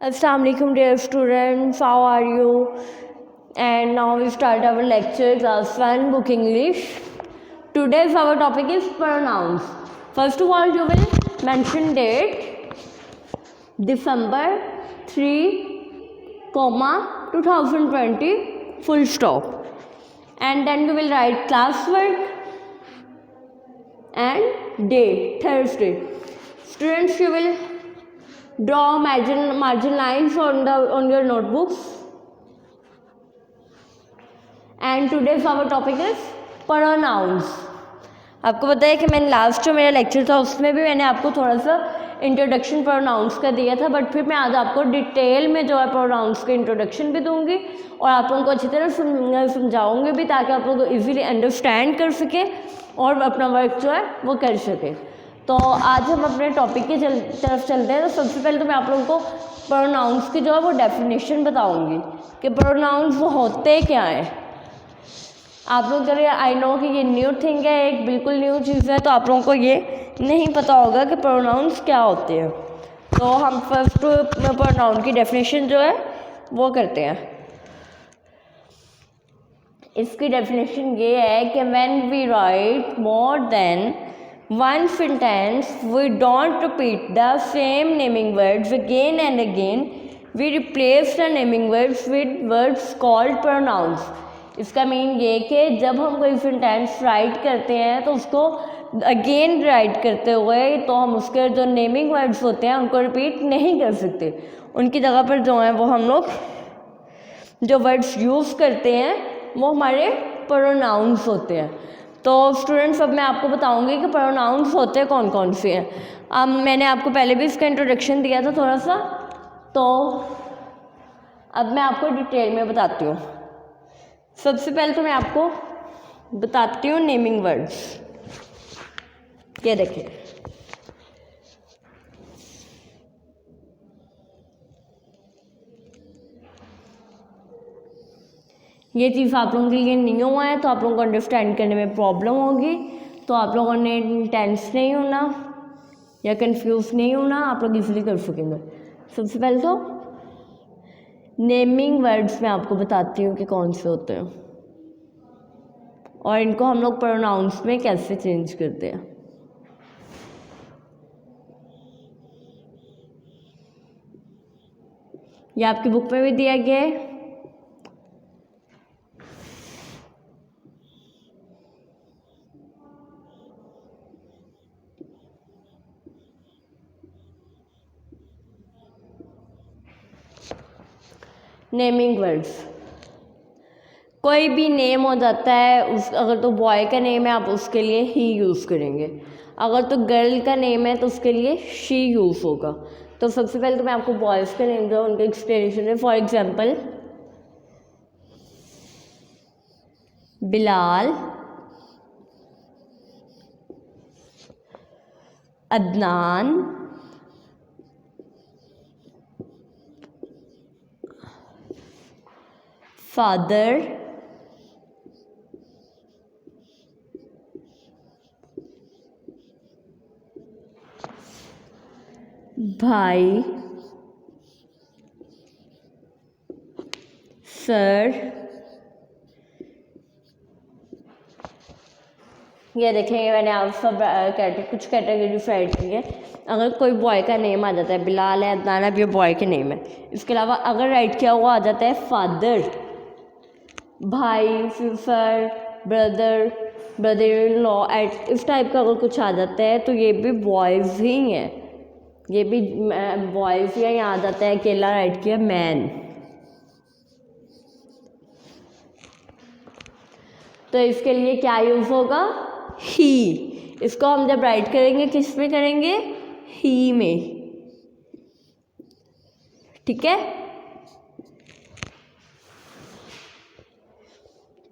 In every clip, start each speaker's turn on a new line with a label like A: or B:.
A: Assalamualaikum dear students, how are you? And now we start our lecture, class 1, book English. Today's our topic is pronouns. First of all, you will mention date December 3, 2020, full stop. And then you will write classwork and day, Thursday. Students, you will draw margin lines on your notebooks. And today's our topic is pronouns. आपको पता है कि मैंने last जो मेरा lecture था उसमें भी मैंने आपको थोड़ा सा इंट्रोडक्शन प्रोनाउंस का दिया था, बट फिर मैं आज आपको डिटेल में जो है प्रोनाउंस का इंट्रोडक्शन भी दूंगी और आप लोगों को अच्छी तरह समझाऊंगी भी, ताकि आप लोग इजीली अंडरस्टैंड कर सके और अपना वर्क जो है वो कर सके। तो आज हम अपने टॉपिक की तरफ चलते हैं। तो सबसे पहले तो मैं आप लोगों को प्रोनाउंस की जो है वो डेफिनेशन बताऊँगी कि प्रोनाउंस वो होते क्या हैं। आप लोग चलिए, आई नो कि ये न्यू थिंग है, एक बिल्कुल न्यू चीज़ है, तो आप लोगों को ये नहीं पता होगा कि प्रोनाउंस क्या होते हैं। तो हम फर्स्ट प्रोनाउन की डेफिनेशन जो है वो करते हैं। इसकी डेफिनेशन ये है कि when we write more than one sentence we don't repeat the same naming words again and again, we replace the naming words with words called pronouns. इसका मीन ये कि जब हम कोई सेंटेंस राइट करते हैं तो उसको अगेन राइट करते हुए तो हम उसके जो नेमिंग वर्ड्स होते हैं उनको रिपीट नहीं कर सकते। उनकी जगह पर जो है वो हम लोग जो वर्ड्स यूज़ करते हैं वो हमारे प्रोनाउंस होते हैं। तो स्टूडेंट्स, अब मैं आपको बताऊंगी कि प्रोनाउंस होते कौन कौन से हैं। अब मैंने आपको पहले भी इसका इंट्रोडक्शन दिया था थोड़ा सा, तो अब मैं आपको डिटेल में बताती हूँ। सबसे पहले तो मैं आपको बताती हूँ नेमिंग वर्ड्स। ये देखिए, ये चीज़ आप लोगों के लिए न्यू है, तो आप लोगों को अंडरस्टैंड करने में प्रॉब्लम होगी। तो आप लोगों ने टेंस नहीं होना या कंफ्यूज नहीं होना, आप लोग इजीली कर सकेंगे। सबसे पहले तो नेमिंग वर्ड्स मैं आपको बताती हूँ कि कौन से होते हैं और इनको हम लोग प्रोनाउंस में कैसे चेंज करते हैं। ये आपकी बुक में भी दिया गया है। नेमिंग वर्ड्स, कोई भी नेम हो जाता है उस, अगर तो बॉय का नेम है आप उसके लिए ही यूज़ करेंगे, अगर तो गर्ल का नेम है तो उसके लिए शी यूज़ होगा। तो सबसे पहले तो मैं आपको बॉयज़ का नेम जो उनका एक्सप्लेनेशन है। For example, Bilal, Adnan, father, भाई, सर। ये देखेंगे मैंने आप सब कुछ कैटेगरी राइट की है। अगर कोई बॉय का नेम आ जाता है, बिलाल है, अदनान है, ये बॉय के नेम है। इसके अलावा अगर राइट किया हुआ आ जाता है फादर, भाई, sir, brother, brother in law, एट इस टाइप का अगर कुछ आ जाता है तो ये भी बॉयज़ ही हैं, ये भी बॉयज़ ही है। यहाँ आ जाता है अकेला राइट किया मैन। तो इसके लिए क्या यूज़ होगा? ही। इसको हम जब राइट करेंगे किस में करेंगे? ही में, ठीक है।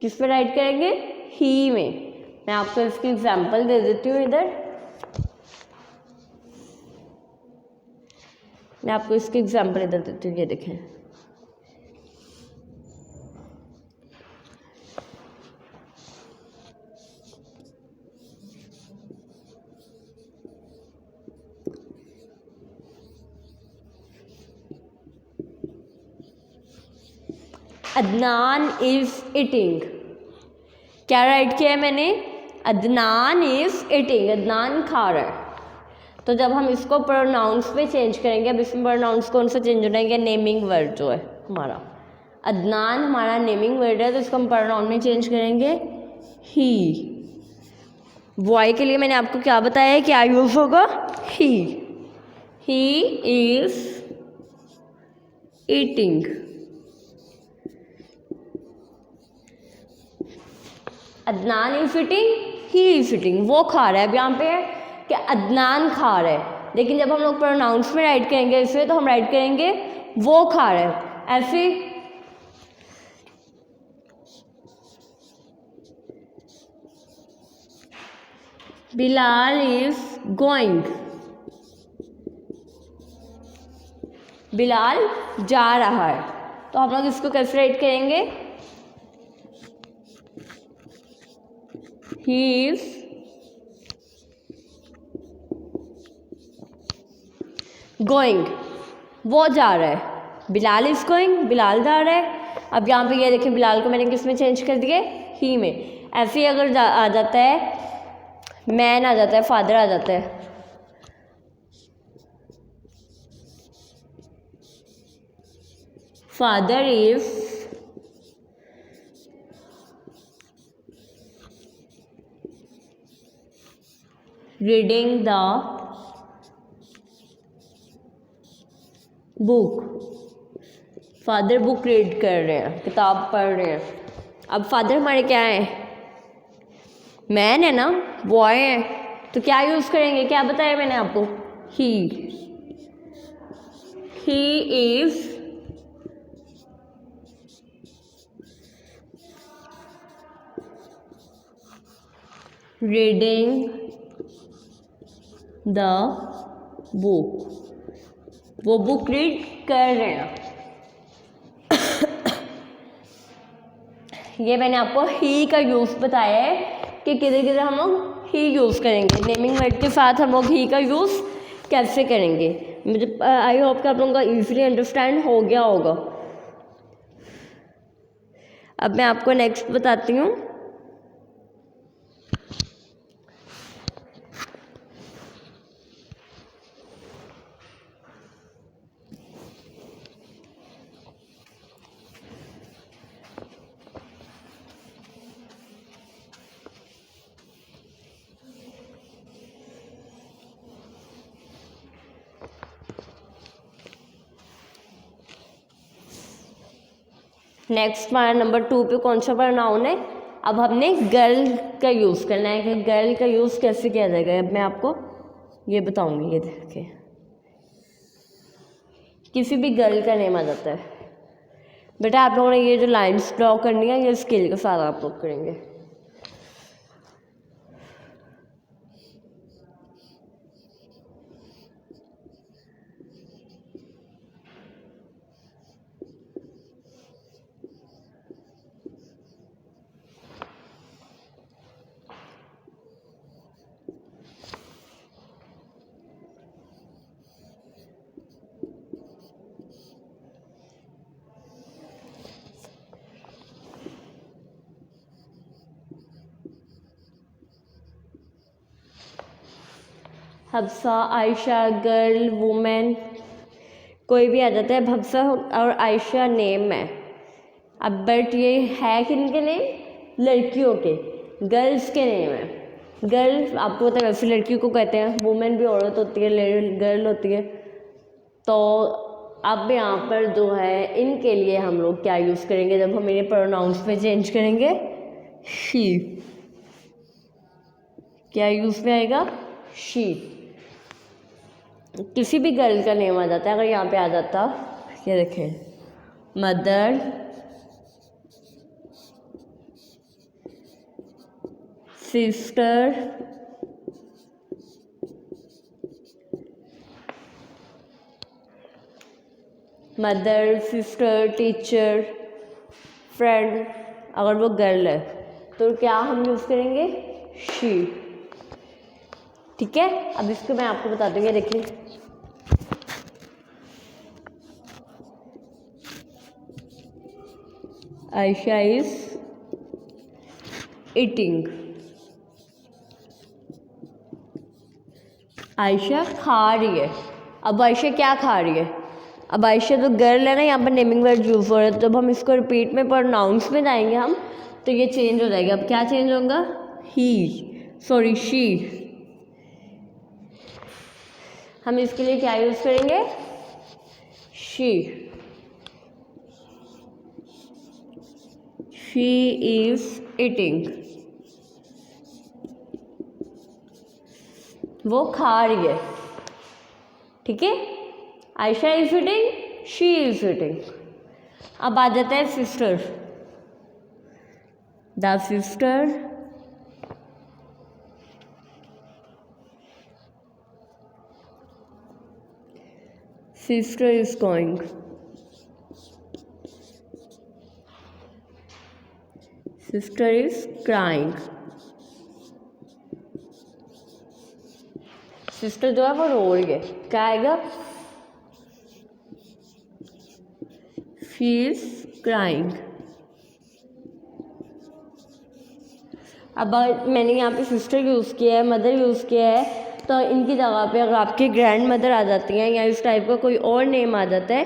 A: किस में राइट करेंगे? ही में। मैं आपको इसकी एग्जांपल दे देती हूँ इधर। मैं आपको इसकी एग्जांपल इधर देती हूँ, ये देखें। Adnan is eating. क्या राइट किया है मैंने? अदनान इज़ ईटिंग, अदनान खा रहा है। तो जब हम इसको प्रोनाउंस पे चेंज करेंगे, अब इसमें प्रोनाउंस कौन सा चेंज हो जाएंगे? नेमिंग वर्ड जो है हमारा, अदनान हमारा नेमिंग वर्ड है, तो इसको हम प्रोनाउन में चेंज करेंगे ही। बॉय के लिए मैंने आपको क्या बताया है, क्या यूज़ होगा? He is eating. Adnan is eating, he is eating, वो खा रहा है। अब यहाँ पे है कि अदनान खा रहा है, लेकिन जब हम लोग प्रोनाउंस में राइट करेंगे इसे, तो हम राइट करेंगे वो खा रहा है। ऐसे बिलाल इज गोइंग, बिलाल जा रहा है। तो हम लोग इसको कैसे राइट करेंगे? ही इज गोइंग, वो जा रहा है। बिलाल इज गोइंग, बिलाल जा रहा है। अब यहाँ पे ये देखिए, बिलाल को मैंने किस में चेंज कर दिया? ही में। ऐसे ही अगर आ जाता है मैन, आ जाता है फादर, आ जाता है father is reading the book, father book read कर रहे हैं, किताब पढ़ रहे हैं। अब फादर हमारे क्या है? मैन है ना, बॉय है, तो क्या यूज़ करेंगे? क्या बताया मैंने आपको? He is reading the book, वो बुक रीड कर रहे हैं। ये मैंने आपको ही का यूज़ बताया है कि किधर किधर हम लोग ही यूज़ करेंगे, नेमिंग वर्ड के साथ हम लोग ही का यूज़ कैसे करेंगे। मुझे आई होप कि आप लोगों का ईजिली अंडरस्टैंड हो गया होगा। अब मैं आपको नेक्स्ट बताती हूँ। नेक्स्ट हमारा नंबर 2 पे कौन सा प्रोनाउन है? अब हमने गर्ल का यूज़ करना है कि गर्ल का यूज़ कैसे किया जाएगा। अब मैं आपको ये बताऊंगी। ये देखिए, किसी भी गर्ल का नेम आ जाता है। बेटा आप लोगों ने ये जो लाइन्स ड्रॉ करनी है, ये स्केल के साथ आप लोग करेंगे। हफ्सा, आयशा, गर्ल, वुमेन, कोई भी आ जाता है। हफ्सा और आयशा नेम है। अब बट ये है किनके नेम? लड़कियों के, गर्ल्स के नेम है। गर्ल आपको पता है वैसे लड़कियों को कहते हैं, वुमेन भी औरत होती है, गर्ल होती है। तो अब यहाँ पर जो है इनके लिए हम लोग क्या यूज़ करेंगे जब हम इन्हें प्रोनाउंस पे चेंज करेंगे? शी। क्या यूज़ में आएगा? शी। किसी भी गर्ल का नेम आ जाता है। अगर यहाँ पे आ जाता, ये देखें, mother, sister, mother, sister, teacher, friend, अगर वो गर्ल है तो क्या हम यूज़ करेंगे? शी। ठीक है, अब इसको मैं आपको बता दूंगी। देखिए, आयशा इज ईटिंग। आयशा खा रही है। अब आयशा क्या खा रही है? अब आयशा तो गर्ल है ना, यहाँ पर नेमिंग वर्ड यूज हो रहे हैं। जब हम इसको रिपीट में प्रोनाउंस में जाएंगे हम, तो ये चेंज हो जाएगा। अब क्या चेंज होगा? ही, सॉरी शी। हम इसके लिए क्या यूज करेंगे? शी। She is eating. वो खा रही है। ठीक है, Ayesha is eating, she is eating. अब आ जाता है sister. The sister is going. Sister is crying. Sister जो है वो रो रही है। क्या आएगा? She is crying. अब मैंने यहाँ पे सिस्टर यूज़ किया है, मदर यूज़ किया है, तो इनकी जगह पे अगर आपकी ग्रैंड मदर आ जाती हैं या इस टाइप का कोई और नेम आ जाता है,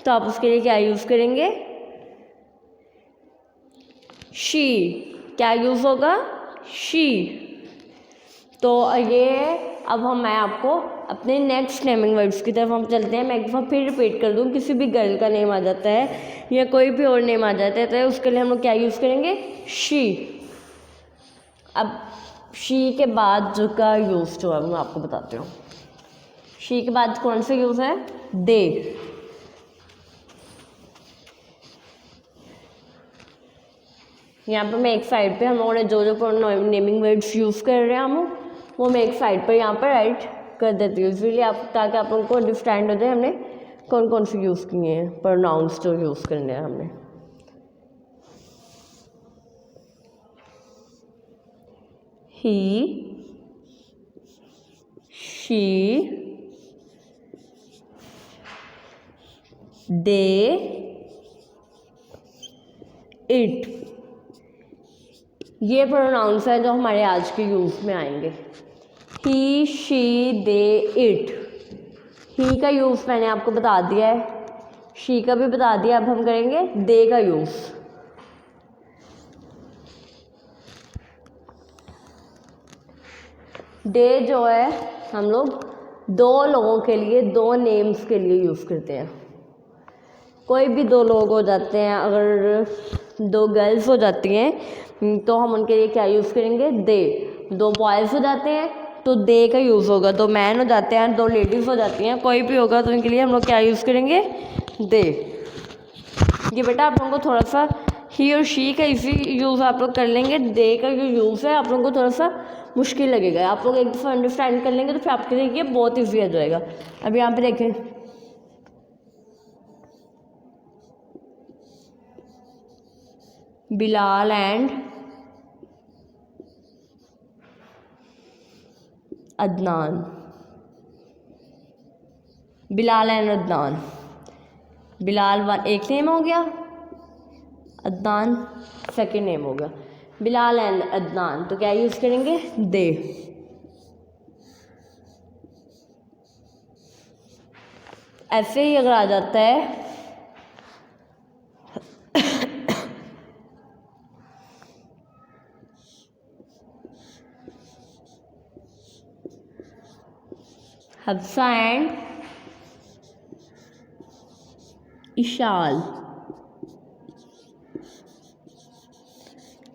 A: तो आप उसके लिए क्या यूज़ करेंगे? शी। क्या यूज़ होगा? शी। तो ये अब मैं आपको अपने नेक्स्ट नेमिंग वर्ड्स की तरफ हम चलते हैं। मैं एक दफ़ा फिर रिपीट कर दूँ, किसी भी गर्ल का नेम आ जाता है या कोई भी और नेम आ जाता है तो उसके लिए हम लोग क्या यूज़ करेंगे? शी। अब शी के बाद जो का यूज़ जो है मैं आपको बताती हूँ। शी के बाद कौन सा यूज़ है? दे। यहाँ पर मैं एक साइड पे हम लोगों ने जो जो नेमिंग वर्ड्स यूज़ कर रहे हैं हम, वो मैं एक साइड पर यहाँ पर राइट कर देती हूँ, इसलिए आप ताकि आप लोगों को अंडरस्टैंड हो जाए हमने कौन कौन से यूज़ किए हैं, प्रोनाउंस जो यूज़ करने हैं हमने। ही, शी, दे, इट, ये प्रोनाउंस है जो हमारे आज के यूज़ में आएंगे। ही, शी, दे, इट। ही का यूज़ मैंने आपको बता दिया है, शी का भी बता दिया। अब हम करेंगे दे का यूज़। डे जो है हम लोग दो लोगों के लिए, दो नेम्स के लिए यूज़ करते हैं। कोई भी दो लोग हो जाते हैं, अगर दो गर्ल्स हो जाती हैं तो हम उनके लिए क्या यूज़ करेंगे? दे। दो बॉयज़ हो जाते हैं तो दे का यूज़ होगा। दो मैन हो जाते हैं, दो लेडीज़ हो जाती हैं, कोई भी होगा तो उनके लिए हम लोग क्या यूज़ करेंगे? दे। ये बेटा आप लोगों को थोड़ा सा ही और शी का इसी यूज़ आप लोग कर लेंगे। दे का जो यूज़ है आप लोगों को थोड़ा सा मुश्किल लगेगा, आप लोग एक दफ़ा अंडरस्टैंड कर लेंगे तो फिर आपके लिए ये बहुत ईजी हो जाएगा। अब यहाँ पे देखें, बिलाल एंड अदनान। बिलाल एंड अदनान। बिलाल एक नेम हो गया, अदनान सेकंड नेम हो गया। बिलाल एंड अदनान, तो क्या यूज़ करेंगे? दे। ऐसे ही अगर आ जाता है हफ्सा एंड इशाल,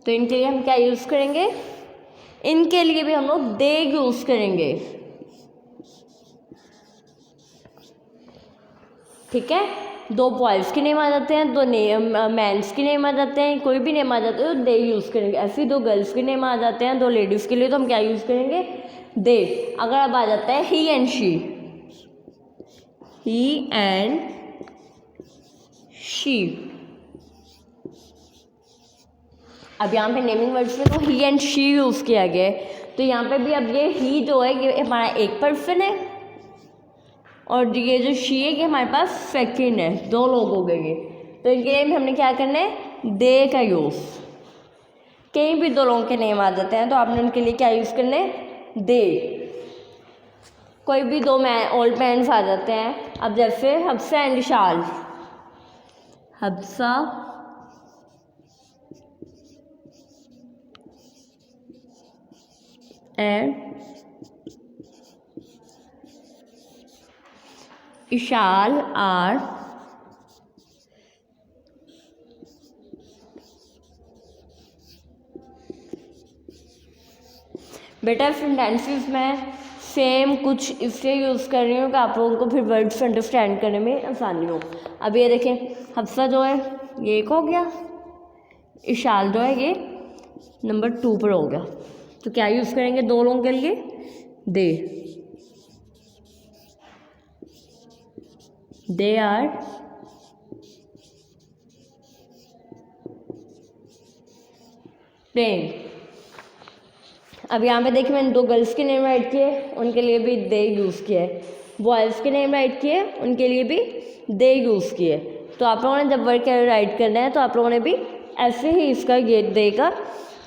A: तो इनके लिए हम क्या यूज़ करेंगे? इनके लिए भी हम लोग दे यूज़ करेंगे। ठीक है, दो बॉयज़ के नेम आ जाते हैं, दो मैंस के नेम आ जाते हैं, कोई भी नेम आ जाते हैं तो दे यूज़ करेंगे। ऐसे ही दो गर्ल्स के नेम आ जाते हैं, दो लेडीज़ के लिए, तो हम क्या यूज़ करेंगे? दे। अगर अब आ जाता है he and she, he and she. अब यहाँ पे नेमिंग वर्ड्स में तो ही एंड शी यूज़ किया गया है, तो यहाँ पे भी अब ये ही जो है ये हमारा एक पर्सन है और ये जो शी है ये हमारे पास सेकंड है, दो लोग हो गए ये। तो इनके लिए हमने क्या करना है? दे का यूज़। कहीं भी दो लोगों के नेम आ जाते हैं तो आपने उनके लिए क्या यूज़ करना है, दे। कोई भी दो ओल्ड मैन्स आ जाते हैं, अब जैसे Hafsa and Vishal, Hafsa and Vishal are बेटा सेंटेंसेस में सेम कुछ इसलिए यूज़ कर रही हूँ कि आप लोगों को फिर वर्ड्स अंडरस्टैंड करने में आसानी हो। अब ये देखें, हफ्सा जो है ये एक हो गया, इशाल जो है ये नंबर 2 पर हो गया। तो क्या यूज़ करेंगे दो लोगों के लिए, दे आर प्लेइंग। अब यहाँ पे देखिए मैंने दो गर्ल्स के नेम राइट किए, उनके लिए भी दे यूज़ किया है। बॉयज़ के नेम राइट किए, उनके लिए भी दे यूज़ किए। तो आप लोगों ने जब वर्ड राइट करना है तो आप लोगों ने भी ऐसे ही इसका ये दे का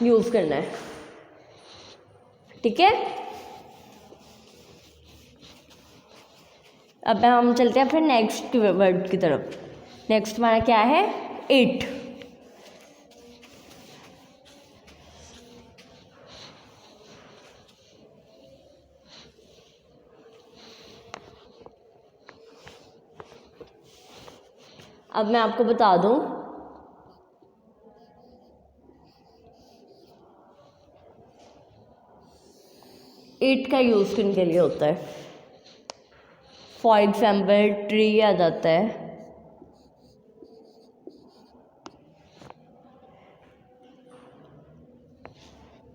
A: यूज़ करना है, ठीक है। अब हम चलते हैं फिर नेक्स्ट वर्ड की तरफ। नेक्स्ट हमारा क्या है, इट। अब मैं आपको बता दूं, इट का यूज़ किन के लिए होता है। फॉर एग्जाम्पल ट्री आ जाता है,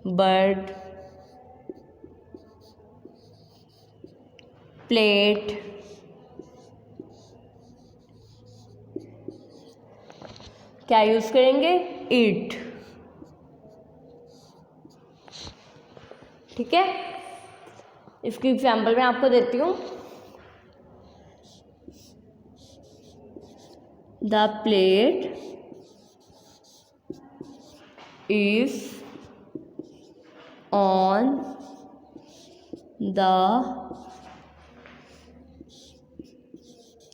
A: बर्ड, प्लेट, क्या यूज़ करेंगे, इट, ठीक है। इसकी एग्जाम्पल मैं आपको देती हूँ। The plate is on the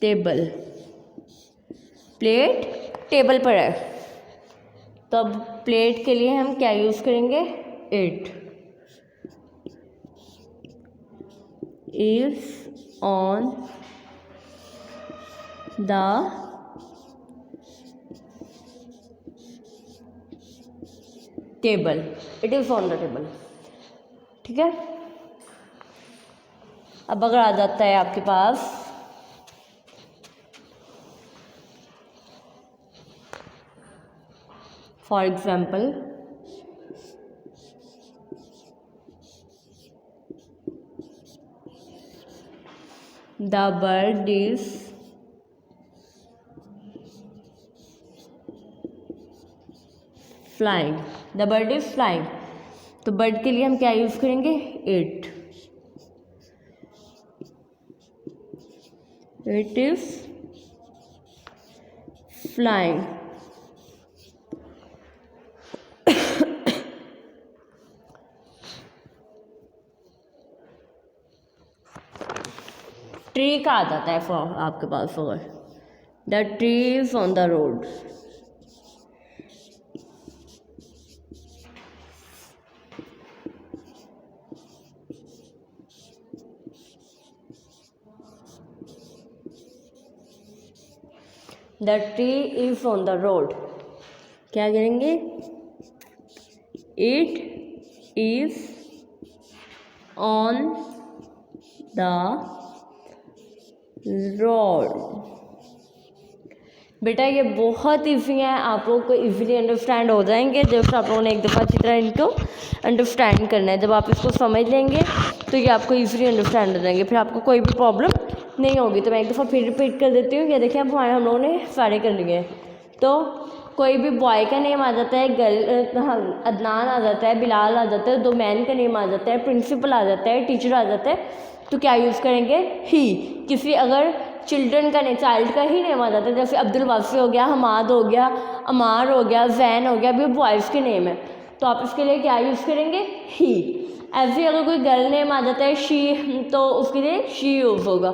A: table. Plate table पर है, तो अब प्लेट के लिए हम क्या यूज़ करेंगे, it is on the table, it is on the table, ठीक है। अब अगर आ जाता है आपके पास for example the bird is flying, the bird is flying, तो बर्ड के लिए हम क्या यूज़ करेंगे, it, it is flying. Tree का आ जाता है फॉर आपके पास, for the tree is on the road, the tree is on the road, क्या करेंगे, it is on the road. बेटा ये बहुत ईजी है, आप लोग को इजीली अंडरस्टैंड हो जाएंगे जब आप लोगों ने एक दफ़ा अच्छी तरह इनको अंडरस्टैंड करना है। जब आप इसको समझ लेंगे तो ये आपको इजीली अंडरस्टैंड हो जाएंगे, फिर आपको कोई भी प्रॉब्लम नहीं होगी। तो मैं एक दफ़ा फिर रिपीट कर देती हूँ। ये देखिए अब हम लोगों ने सारे कर लिए हैं। तो कोई भी बॉय का नेम आ जाता है, गर्ल अदनान आ जाता है, बिलाल आ जाता है, दो मैन का नेम आ जाता है, प्रिंसिपल आ जाता है, टीचर आ जाता है, तो क्या यूज़ करेंगे, ही। किसी अगर चिल्ड्रन का नहीं, चाइल्ड का ही नेम आ जाता है। जैसे अब्दुल वासी हो गया, हमाद हो गया, अमार हो गया, जैन हो गया, अभी बॉयज़ के नेम है तो आप इसके लिए क्या यूज़ करेंगे? ही। ऐसे अगर कोई गर्ल नेम आ जाता है शी, तो उसके लिए शी यूज़ होगा।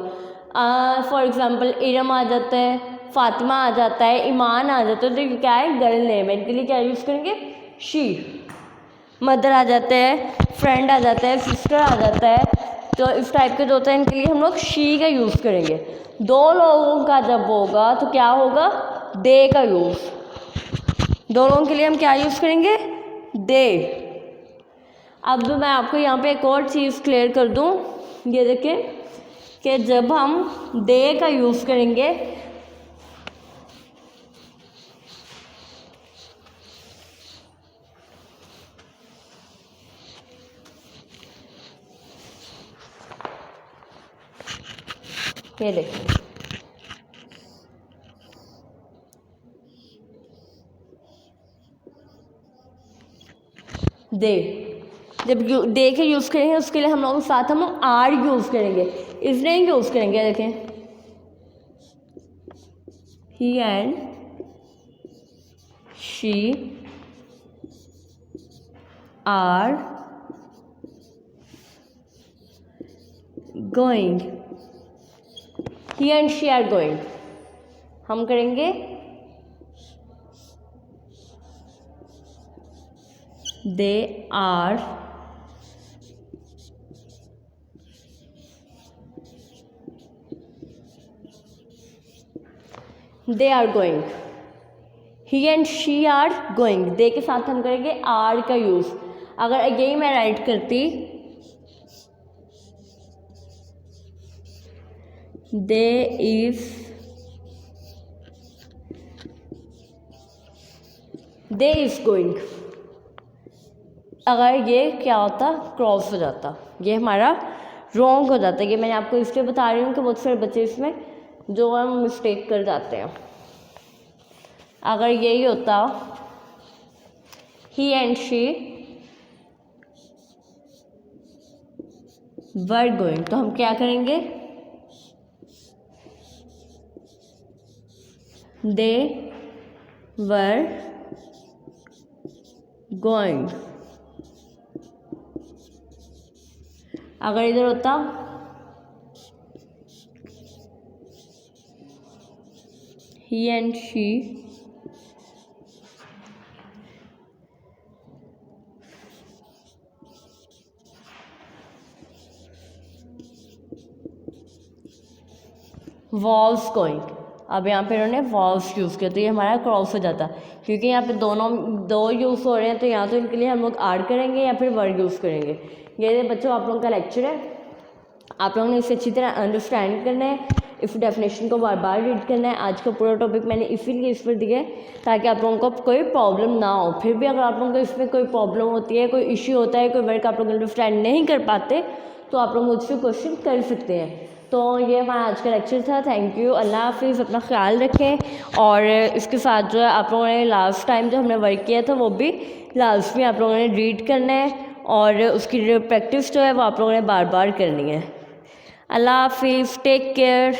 A: फॉर एग्जांपल इरम आ जाता है, फातिमा आ जाता है, ईमान आ जाता है, तो ये क्या है? गर्ल नेम है, इनके लिए क्या यूज़ करेंगे? शी। मदर आ जाते हैं, फ्रेंड आ जाता है, सिस्टर आ जाता है, तो इस टाइप के जो होते हैं इनके लिए हम लोग शी का यूज़ करेंगे। दो लोगों का जब होगा तो क्या होगा? दे का यूज़। दो लोगों के लिए हम क्या यूज़ करेंगे? दे। अब मैं आपको यहाँ पे एक और चीज़ क्लियर कर दूँ, ये देखें कि जब हम दे का यूज़ करेंगे ये देखिए दे, जब दे के यूज़ करेंगे उसके लिए हम लोग साथ हम आर यूज़ करेंगे, इस नहीं यूज़ करेंगे। देखें he and she are going, he and she are going, हम करेंगे they are going, he and she are going, they के साथ हम करेंगे आर का यूज़। अगर अगेन मैं राइट करती दे इज गोइंग, अगर ये क्या होता? क्रॉस हो जाता, ये हमारा रॉन्ग हो जाता है। ये मैंने आपको इसलिए बता रही हूँ कि बहुत सारे बच्चे इसमें जो हम मिस्टेक कर जाते हैं। अगर यही होता ही एंड शी वर गोइंग, तो हम क्या करेंगे? दे वर गोइंग। अगर इधर होता ही एंड शी वॉल्स गोइंग, अब यहाँ पे इन्होंने वॉल्स यूज़ किया तो ये हमारा क्रॉस हो जाता, क्योंकि यहाँ पे दोनों दो यूज़ हो रहे हैं, तो यहाँ तो इनके लिए हम लोग आर करेंगे या फिर वर्ड यूज़ करेंगे। ये बच्चों आप लोगों का लेक्चर है, आप लोगों ने इसे अच्छी तरह अंडरस्टैंड करना है, इस डेफिनेशन को बार बार रीड करना है। आज का पूरा टॉपिक मैंने इसीलिए इस पर दिया है ताकि आप लोगों को कोई प्रॉब्लम ना हो। फिर भी अगर आप लोगों को इसमें कोई प्रॉब्लम होती है, कोई इश्यू होता है, कोई वर्ड आप लोग अंडरस्टैंड नहीं कर पाते, तो आप लोग मुझसे क्वेश्चन कर सकते हैं। तो ये हमारा आज का लेक्चर था। थैंक यू, अल्लाह हाफिज़, अपना ख्याल रखें। और इसके साथ जो है आप लोगों ने लास्ट टाइम जो हमने वर्क किया था वो भी लास्ट में आप लोगों ने रीड करना है, और उसकी प्रैक्टिस जो है वो आप लोगों ने बार बार करनी है। अल्लाह हाफिज़, टेक केयर।